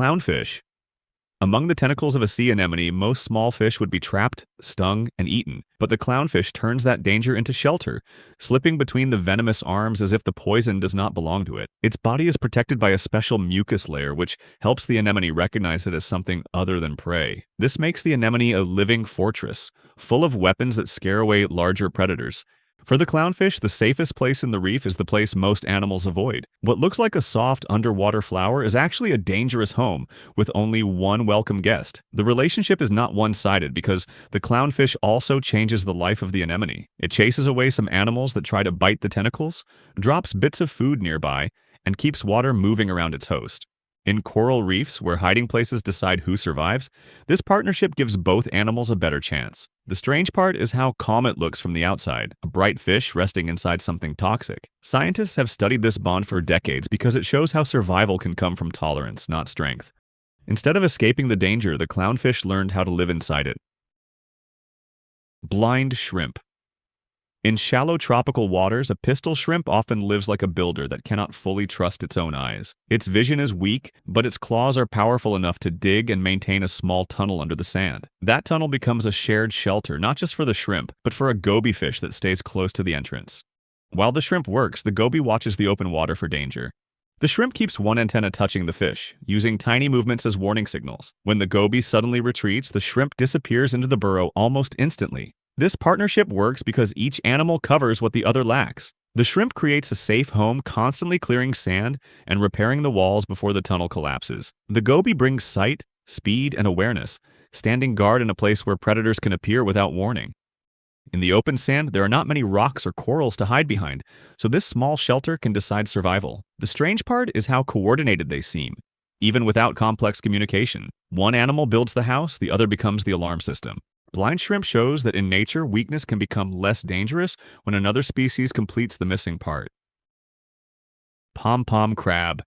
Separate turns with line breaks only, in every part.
Clownfish. Among the tentacles of a sea anemone, most small fish would be trapped, stung, and eaten, but the clownfish turns that danger into shelter, slipping between the venomous arms as if the poison does not belong to it. Its body is protected by a special mucus layer, which helps the anemone recognize it as something other than prey. This makes the anemone a living fortress, full of weapons that scare away larger predators. For the clownfish, the safest place in the reef is the place most animals avoid. What looks like a soft underwater flower is actually a dangerous home with only one welcome guest. The relationship is not one-sided because the clownfish also changes the life of the anemone. It chases away some animals that try to bite the tentacles, drops bits of food nearby, and keeps water moving around its host. In coral reefs, where hiding places decide who survives, this partnership gives both animals a better chance. The strange part is how calm it looks from the outside, a bright fish resting inside something toxic. Scientists have studied this bond for decades because it shows how survival can come from tolerance, not strength. Instead of escaping the danger, the clownfish learned how to live inside it. Blind shrimp. In shallow tropical waters, a pistol shrimp often lives like a builder that cannot fully trust its own eyes. Its vision is weak, but its claws are powerful enough to dig and maintain a small tunnel under the sand. That tunnel becomes a shared shelter not just for the shrimp, but for a gobby fish that stays close to the entrance. While the shrimp works, the gobby watches the open water for danger. The shrimp keeps one antenna touching the fish, using tiny movements as warning signals. When the gobby suddenly retreats, the shrimp disappears into the burrow almost instantly. This partnership works because each animal covers what the other lacks. The shrimp creates a safe home, constantly clearing sand and repairing the walls before the tunnel collapses. The gobby brings sight, speed, and awareness, standing guard in a place where predators can appear without warning. In the open sand, there are not many rocks or corals to hide behind, so this small shelter can decide survival. The strange part is how coordinated they seem. Even without complex communication, one animal builds the house, the other becomes the alarm system. Blind shrimp shows that in nature, weakness can become less dangerous when another species completes the missing part. Pom-Pom Crab.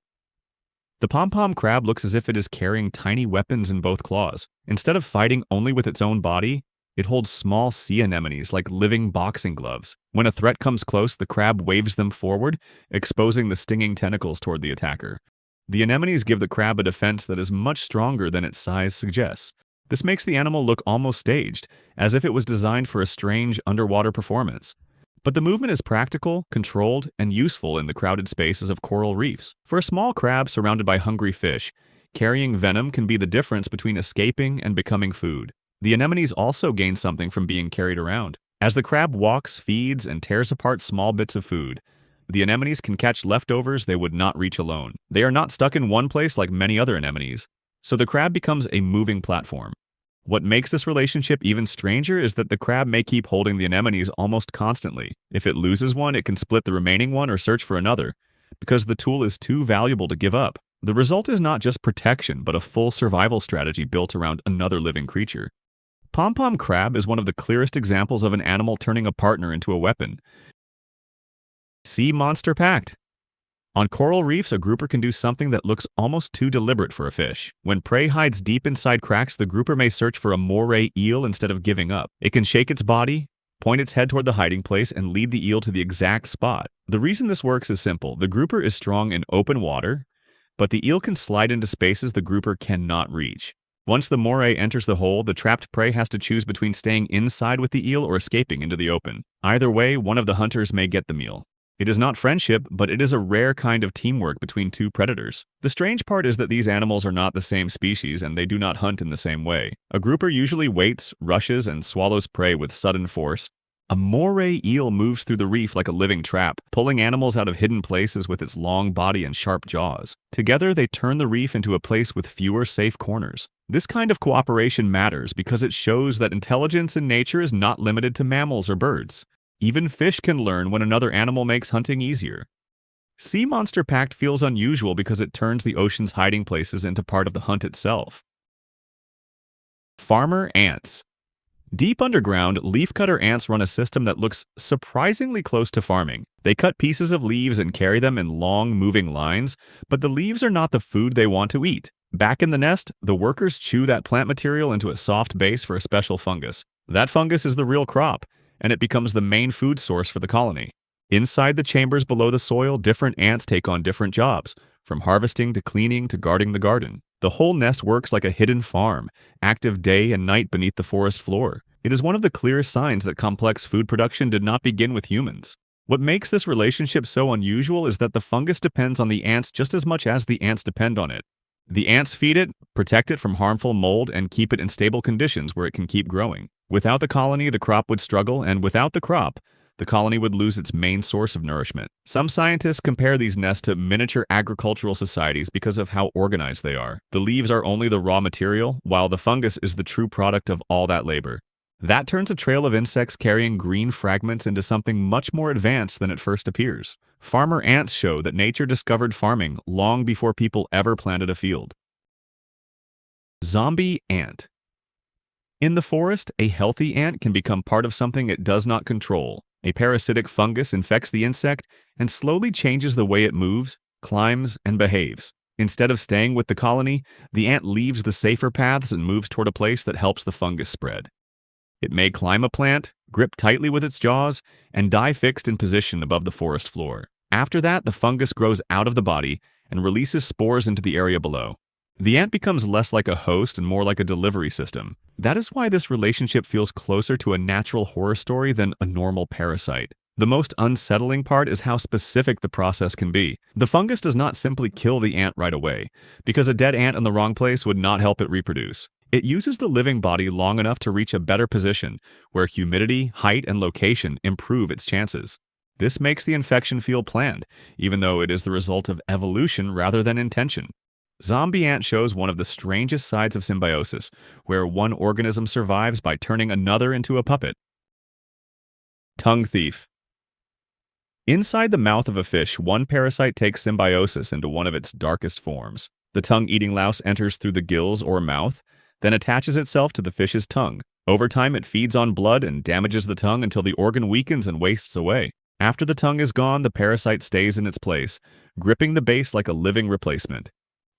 The Pom-Pom crab looks as if it is carrying tiny weapons in both claws. Instead of fighting only with its own body, it holds small sea anemones like living boxing gloves. When a threat comes close, the crab waves them forward, exposing the stinging tentacles toward the attacker. The anemones give the crab a defense that is much stronger than its size suggests. This makes the animal look almost staged, as if it was designed for a strange underwater performance. But the movement is practical, controlled, and useful in the crowded spaces of coral reefs. For a small crab surrounded by hungry fish, carrying venom can be the difference between escaping and becoming food. The anemones also gain something from being carried around. As the crab walks, feeds, and tears apart small bits of food, the anemones can catch leftovers they would not reach alone. They are not stuck in one place like many other anemones, so the crab becomes a moving platform. What makes this relationship even stranger is that the crab may keep holding the anemones almost constantly. If it loses one, it can split the remaining one or search for another, because the tool is too valuable to give up. The result is not just protection, but a full survival strategy built around another living creature. Pom-Pom Crab is one of the clearest examples of an animal turning a partner into a weapon. Sea monster Pact. On coral reefs, a grouper can do something that looks almost too deliberate for a fish. When prey hides deep inside cracks, the grouper may search for a moray eel instead of giving up. It can shake its body, point its head toward the hiding place, and lead the eel to the exact spot. The reason this works is simple. The grouper is strong in open water, but the eel can slide into spaces the grouper cannot reach. Once the moray enters the hole, the trapped prey has to choose between staying inside with the eel or escaping into the open. Either way, one of the hunters may get the meal. It is not friendship, but it is a rare kind of teamwork between two predators. The strange part is that these animals are not the same species and they do not hunt in the same way. A grouper usually waits, rushes, and swallows prey with sudden force. A moray eel moves through the reef like a living trap, pulling animals out of hidden places with its long body and sharp jaws. Together, they turn the reef into a place with fewer safe corners. This kind of cooperation matters because it shows that intelligence in nature is not limited to mammals or birds. Even fish can learn when another animal makes hunting easier. Sea Monster Pact feels unusual because it turns the ocean's hiding places into part of the hunt itself. Farmer ants. Deep underground, leafcutter ants run a system that looks surprisingly close to farming. They cut pieces of leaves and carry them in long, moving lines, but the leaves are not the food they want to eat. Back in the nest, the workers chew that plant material into a soft base for a special fungus. That fungus is the real crop, and it becomes the main food source for the colony. Inside the chambers below the soil, different ants take on different jobs, from harvesting to cleaning to guarding the garden. The whole nest works like a hidden farm, active day and night beneath the forest floor. It is one of the clearest signs that complex food production did not begin with humans. What makes this relationship so unusual is that the fungus depends on the ants just as much as the ants depend on it. The ants feed it, protect it from harmful mold, and keep it in stable conditions where it can keep growing. Without the colony, the crop would struggle, and without the crop, the colony would lose its main source of nourishment. Some scientists compare these nests to miniature agricultural societies because of how organized they are. The leaves are only the raw material, while the fungus is the true product of all that labor. That turns a trail of insects carrying green fragments into something much more advanced than it first appears. Farmer ants show that nature discovered farming long before people ever planted a field. Zombie ant. In the forest, a healthy ant can become part of something it does not control. A parasitic fungus infects the insect and slowly changes the way it moves, climbs, and behaves. Instead of staying with the colony, the ant leaves the safer paths and moves toward a place that helps the fungus spread. It may climb a plant, grip tightly with its jaws, and die fixed in position above the forest floor. After that, the fungus grows out of the body and releases spores into the area below. The ant becomes less like a host and more like a delivery system. That is why this relationship feels closer to a natural horror story than a normal parasite. The most unsettling part is how specific the process can be. The fungus does not simply kill the ant right away, because a dead ant in the wrong place would not help it reproduce. It uses the living body long enough to reach a better position, where humidity, height, and location improve its chances. This makes the infection feel planned, even though it is the result of evolution rather than intention. Zombie ant shows one of the strangest sides of symbiosis, where one organism survives by turning another into a puppet. Tongue thief. Inside the mouth of a fish, one parasite takes symbiosis into one of its darkest forms. The tongue-eating louse enters through the gills or mouth, then attaches itself to the fish's tongue. Over time, it feeds on blood and damages the tongue until the organ weakens and wastes away. After the tongue is gone, the parasite stays in its place, gripping the base like a living replacement.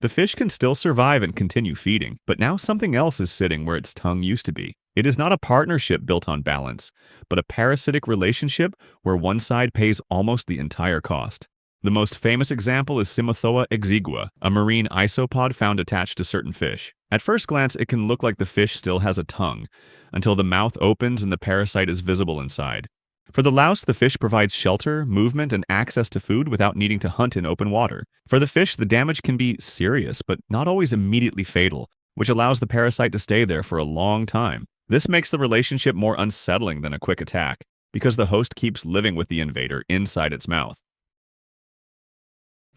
The fish can still survive and continue feeding, but now something else is sitting where its tongue used to be. It is not a partnership built on balance, but a parasitic relationship where one side pays almost the entire cost. The most famous example is Symbiosis exigua, a marine isopod found attached to certain fish. At first glance, it can look like the fish still has a tongue, until the mouth opens and the parasite is visible inside. For the louse, the fish provides shelter, movement, and access to food without needing to hunt in open water. For the fish, the damage can be serious, but not always immediately fatal, which allows the parasite to stay there for a long time. This makes the relationship more unsettling than a quick attack, because the host keeps living with the invader inside its mouth.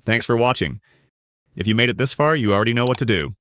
Thanks for watching. If you made it this far, you already know what to do.